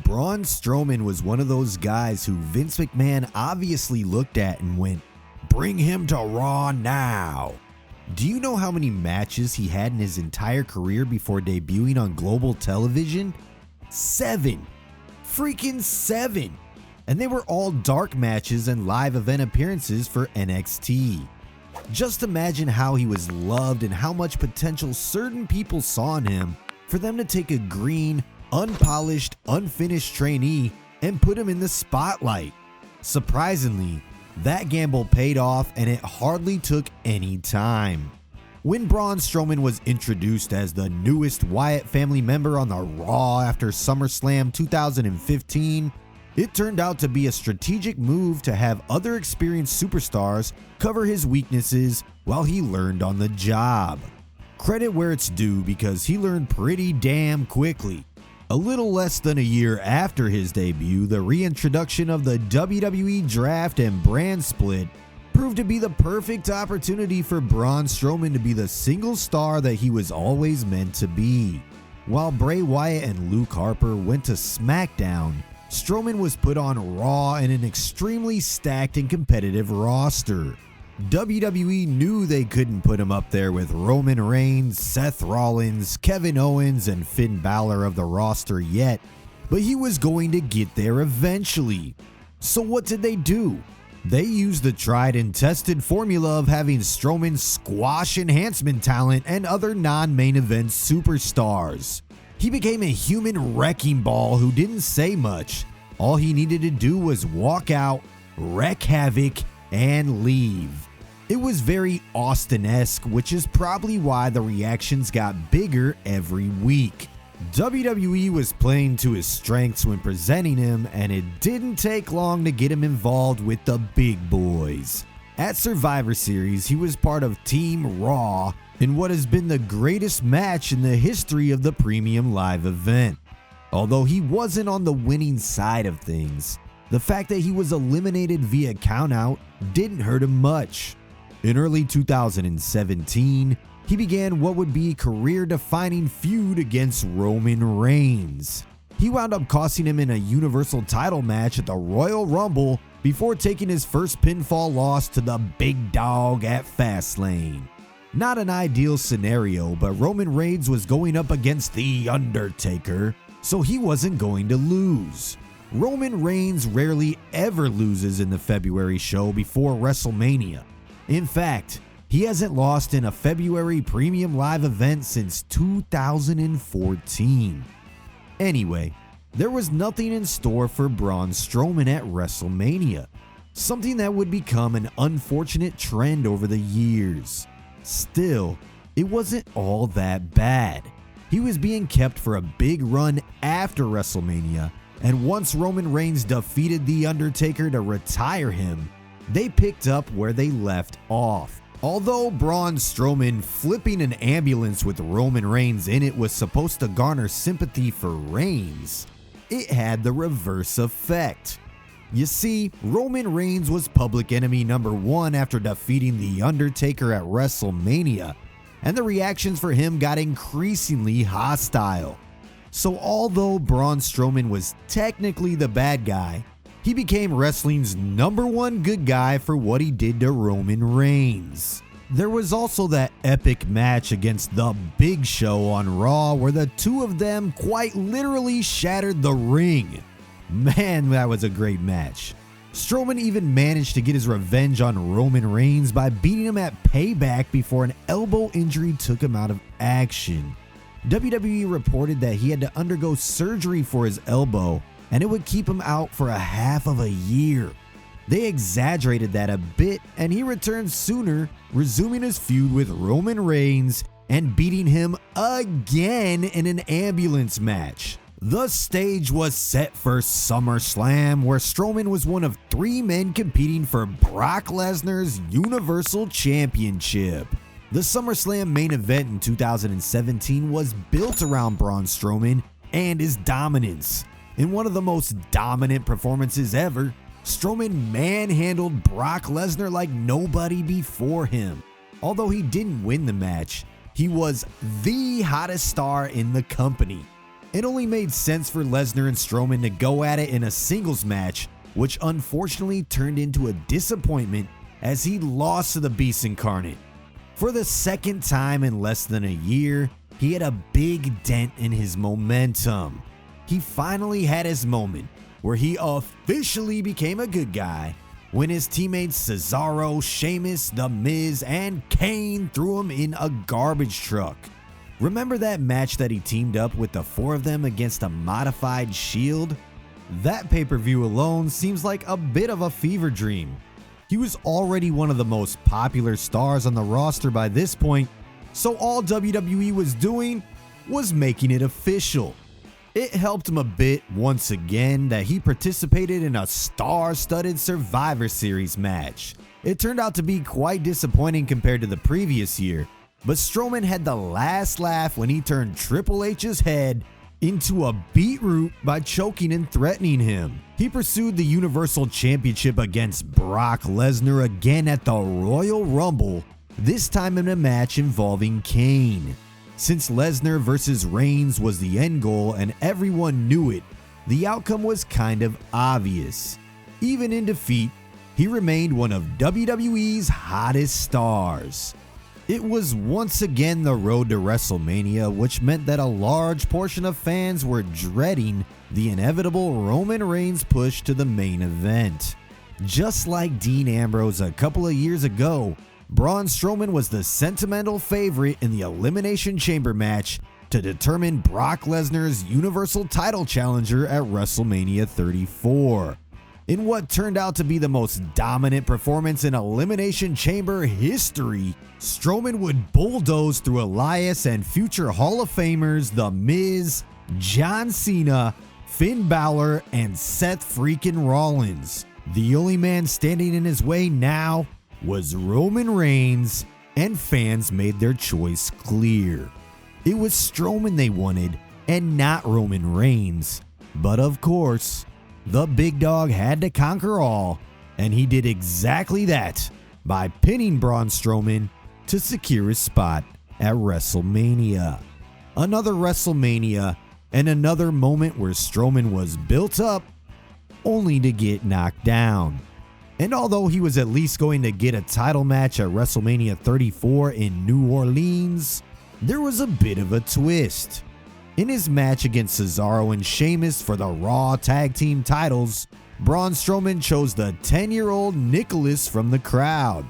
Braun Strowman was one of those guys who Vince McMahon obviously looked at and went, "Bring him to Raw now." Do you know how many matches he had in his entire career before debuting on global television? 7. Freaking 7. And they were all dark matches and live event appearances for NXT. Just imagine how he was loved and how much potential certain people saw in him for them to take a green, unpolished, unfinished trainee and put him in the spotlight. Surprisingly, that gamble paid off and it hardly took any time. When Braun Strowman was introduced as the newest Wyatt family member on the Raw after SummerSlam 2015, it turned out to be a strategic move to have other experienced superstars cover his weaknesses while he learned on the job. Credit where it's due because he learned pretty damn quickly. A little less than a year after his debut, the reintroduction of the WWE draft and brand split proved to be the perfect opportunity for Braun Strowman to be the single star that he was always meant to be. While Bray Wyatt and Luke Harper went to SmackDown, Strowman was put on Raw in an extremely stacked and competitive roster. WWE knew they couldn't put him up there with Roman Reigns, Seth Rollins, Kevin Owens, and Finn Balor of the roster yet, but he was going to get there eventually. So what did they do? They used the tried and tested formula of having Strowman squash enhancement talent and other non-main event superstars. He became a human wrecking ball who didn't say much. All he needed to do was walk out, wreak havoc, and leave. It was very Austin-esque, which is probably why the reactions got bigger every week. WWE was playing to his strengths when presenting him, and it didn't take long to get him involved with the big boys. At Survivor Series, he was part of Team Raw in what has been the greatest match in the history of the premium live event. Although he wasn't on the winning side of things, the fact that he was eliminated via countout didn't hurt him much. In early 2017, he began what would be a career-defining feud against Roman Reigns. He wound up costing him in a Universal title match at the Royal Rumble before taking his first pinfall loss to the big dog at Fastlane. Not an ideal scenario, but Roman Reigns was going up against The Undertaker, so he wasn't going to lose. Roman Reigns rarely ever loses in the February show before WrestleMania. In fact, he hasn't lost in a February premium live event since 2014. Anyway, there was nothing in store for Braun Strowman at WrestleMania, something that would become an unfortunate trend over the years. Still, it wasn't all that bad. He was being kept for a big run after WrestleMania, and once Roman Reigns defeated The Undertaker to retire him, they picked up where they left off. Although Braun Strowman flipping an ambulance with Roman Reigns in it was supposed to garner sympathy for Reigns, it had the reverse effect. You see, Roman Reigns was public enemy number 1 after defeating The Undertaker at WrestleMania, and the reactions for him got increasingly hostile. So although Braun Strowman was technically the bad guy, he became wrestling's number 1 good guy for what he did to Roman Reigns. There was also that epic match against The Big Show on Raw where the two of them quite literally shattered the ring. Man, that was a great match. Strowman even managed to get his revenge on Roman Reigns by beating him at Payback before an elbow injury took him out of action. WWE reported that he had to undergo surgery for his elbow, and it would keep him out for a half of a year. They exaggerated that a bit, and he returned sooner, resuming his feud with Roman Reigns and beating him again in an ambulance match. The stage was set for SummerSlam, where Strowman was one of 3 men competing for Brock Lesnar's Universal Championship. The SummerSlam main event in 2017 was built around Braun Strowman and his dominance. In one of the most dominant performances ever, Strowman manhandled Brock Lesnar like nobody before him. Although he didn't win the match, he was the hottest star in the company. It only made sense for Lesnar and Strowman to go at it in a singles match, which unfortunately turned into a disappointment as he lost to the Beast Incarnate. For the second time in less than a year, he had a big dent in his momentum. He finally had his moment where he officially became a good guy when his teammates Cesaro, Sheamus, The Miz, and Kane threw him in a garbage truck. Remember that match that he teamed up with the four of them against a modified Shield? That pay-per-view alone seems like a bit of a fever dream. He was already one of the most popular stars on the roster by this point, so all WWE was doing was making it official. It helped him a bit once again that he participated in a star-studded Survivor Series match. It turned out to be quite disappointing compared to the previous year, but Strowman had the last laugh when he turned Triple H's head into a beetroot by choking and threatening him. He pursued the Universal Championship against Brock Lesnar again at the Royal Rumble, this time in a match involving Kane. Since Lesnar versus Reigns was the end goal and everyone knew it, the outcome was kind of obvious. Even in defeat, he remained one of WWE's hottest stars. It was once again the road to WrestleMania, which meant that a large portion of fans were dreading the inevitable Roman Reigns push to the main event. Just like Dean Ambrose a couple of years ago, Braun Strowman was the sentimental favorite in the Elimination Chamber match to determine Brock Lesnar's Universal title challenger at WrestleMania 34. In what turned out to be the most dominant performance in Elimination Chamber history, Strowman would bulldoze through Elias and future Hall of Famers The Miz, John Cena, Finn Balor, and Seth freaking Rollins. The only man standing in his way now was Roman Reigns, and fans made their choice clear. It was Strowman they wanted, and not Roman Reigns. But of course, the big dog had to conquer all, and he did exactly that by pinning Braun Strowman to secure his spot at WrestleMania. Another WrestleMania, and another moment where Strowman was built up, only to get knocked down. And although he was at least going to get a title match at WrestleMania 34 in New Orleans, there was a bit of a twist. In his match against Cesaro and Sheamus for the Raw Tag Team titles, Braun Strowman chose the 10-year-old Nicholas from the crowd.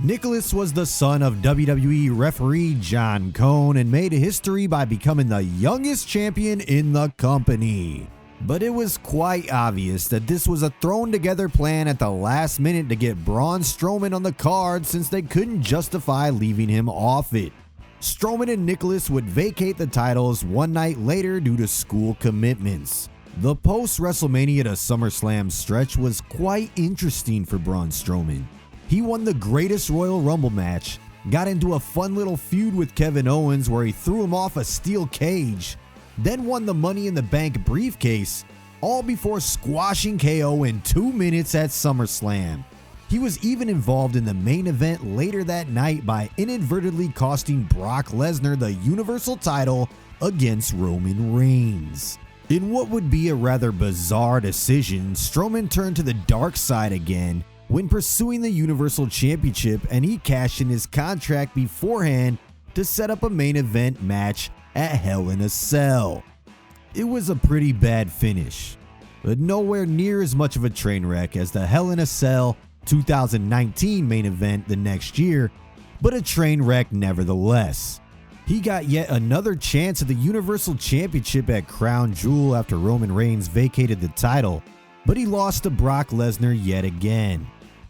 Nicholas was the son of WWE referee John Cone and made history by becoming the youngest champion in the company. But it was quite obvious that this was a thrown together plan at the last minute to get Braun Strowman on the card since they couldn't justify leaving him off it. Strowman and Nicholas would vacate the titles one night later due to school commitments. The post-WrestleMania to SummerSlam stretch was quite interesting for Braun Strowman. He won the Greatest Royal Rumble match, got into a fun little feud with Kevin Owens where he threw him off a steel cage, then won the Money in the Bank briefcase, all before squashing KO in 2 minutes at SummerSlam. He was even involved in the main event later that night by inadvertently costing Brock Lesnar the Universal title against Roman Reigns. In what would be a rather bizarre decision, Strowman turned to the dark side again when pursuing the Universal Championship, and he cashed in his contract beforehand to set up a main event match at Hell in a Cell. It was a pretty bad finish, but nowhere near as much of a train wreck as the Hell in a Cell 2019 main event the next year, but a train wreck nevertheless. He got yet another chance at the Universal Championship at Crown Jewel after Roman Reigns vacated the title, but he lost to Brock Lesnar yet again.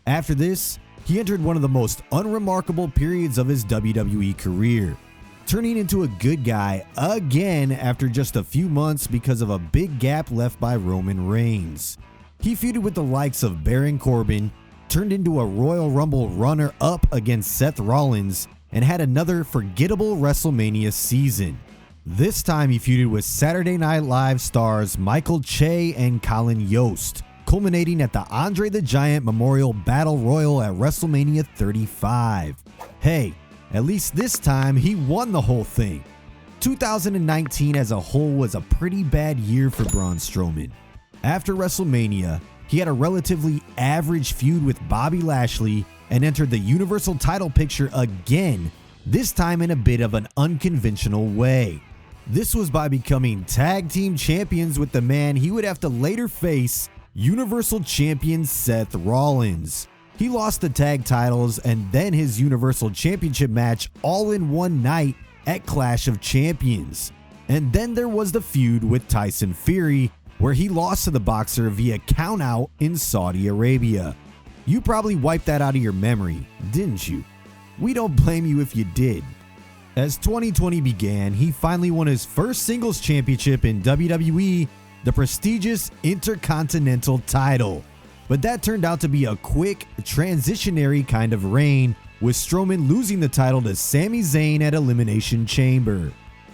After this, he entered one of the most unremarkable periods of his WWE career, turning into a good guy again after just a few months because of a big gap left by Roman Reigns. He feuded with the likes of Baron Corbin, turned into a Royal Rumble runner-up against Seth Rollins, and had another forgettable WrestleMania season. This time he feuded with Saturday Night Live stars Michael Che and Colin Yost, culminating at the Andre the Giant Memorial Battle Royal at WrestleMania 35. Hey, at least this time he won the whole thing. 2019 as a whole was a pretty bad year for Braun Strowman. After WrestleMania, he had a relatively average feud with Bobby Lashley and entered the Universal title picture again, this time in a bit of an unconventional way. This was by becoming tag team champions with the man he would have to later face, Universal Champion Seth Rollins. He lost the tag titles and then his Universal Championship match all in one night at Clash of Champions. And then there was the feud with Tyson Fury, where he lost to the boxer via countout in Saudi Arabia. You probably wiped that out of your memory, didn't you? We don't blame you if you did. As 2020 began, he finally won his first singles championship in WWE, the prestigious Intercontinental title. But that turned out to be a quick, transitionary kind of reign, with Strowman losing the title to Sami Zayn at Elimination Chamber.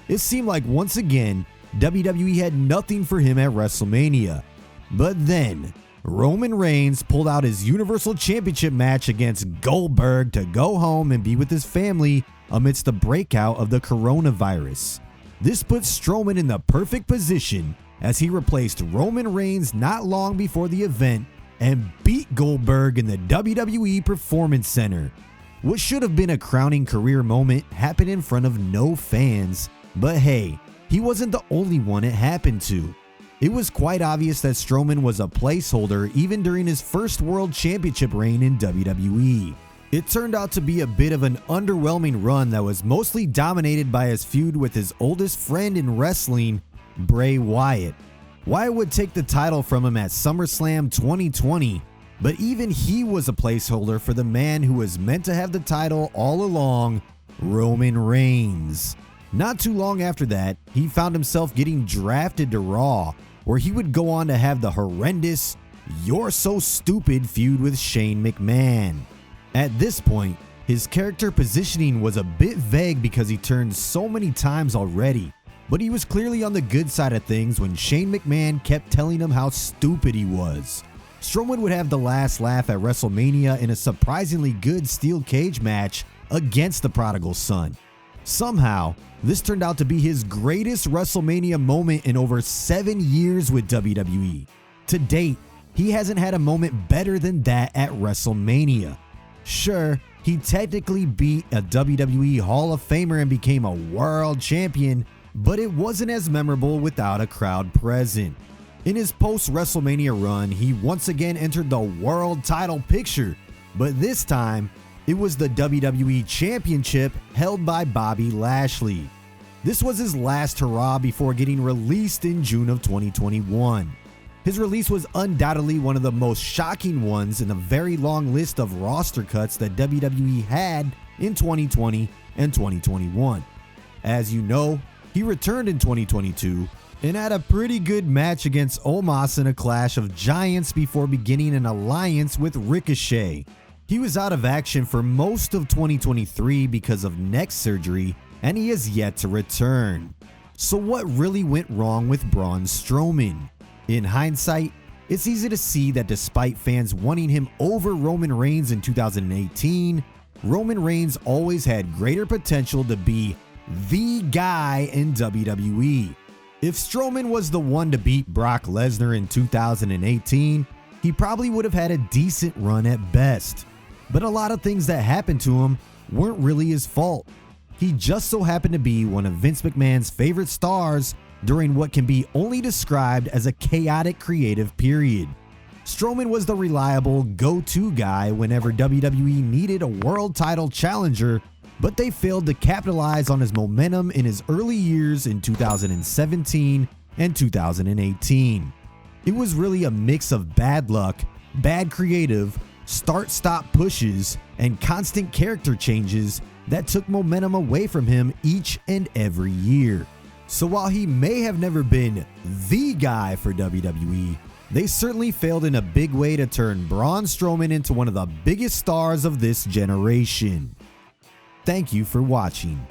It seemed like once again, WWE had nothing for him at WrestleMania. But then, Roman Reigns pulled out his Universal Championship match against Goldberg to go home and be with his family amidst the breakout of the coronavirus. This put Strowman in the perfect position as he replaced Roman Reigns not long before the event and beat Goldberg in the WWE Performance Center. What should have been a crowning career moment happened in front of no fans, but hey, he wasn't the only one it happened to. It was quite obvious that Strowman was a placeholder even during his first World Championship reign in WWE. It turned out to be a bit of an underwhelming run that was mostly dominated by his feud with his oldest friend in wrestling, Bray Wyatt. Wyatt would take the title from him at SummerSlam 2020, but even he was a placeholder for the man who was meant to have the title all along, Roman Reigns. Not too long after that, he found himself getting drafted to Raw, where he would go on to have the horrendous "You're So Stupid" feud with Shane McMahon. At this point, his character positioning was a bit vague because he turned so many times already, but he was clearly on the good side of things when Shane McMahon kept telling him how stupid he was. Strowman would have the last laugh at WrestleMania in a surprisingly good steel cage match against the prodigal son. Somehow, this turned out to be his greatest WrestleMania moment in over 7 years with WWE. To date, he hasn't had a moment better than that at WrestleMania. Sure, he technically beat a WWE Hall of Famer and became a world champion, but it wasn't as memorable without a crowd present. In his post-WrestleMania run, he once again entered the world title picture, but this time, it was the WWE Championship held by Bobby Lashley. This was his last hurrah before getting released in June of 2021. His release was undoubtedly one of the most shocking ones in a very long list of roster cuts that WWE had in 2020 and 2021. As you know, he returned in 2022 and had a pretty good match against Omos in a Clash of Giants before beginning an alliance with Ricochet. He was out of action for most of 2023 because of neck surgery, and he has yet to return. So what really went wrong with Braun Strowman? In hindsight, it's easy to see that despite fans wanting him over Roman Reigns in 2018, Roman Reigns always had greater potential to be the guy in WWE. If Strowman was the one to beat Brock Lesnar in 2018, he probably would have had a decent run at best. But a lot of things that happened to him weren't really his fault. He just so happened to be one of Vince McMahon's favorite stars during what can be only described as a chaotic creative period. Strowman was the reliable go-to guy whenever WWE needed a world title challenger, but they failed to capitalize on his momentum in his early years in 2017 and 2018. It was really a mix of bad luck, bad creative, start-stop pushes, and constant character changes that took momentum away from him each and every year. So while he may have never been the guy for WWE, they certainly failed in a big way to turn Braun Strowman into one of the biggest stars of this generation. Thank you for watching.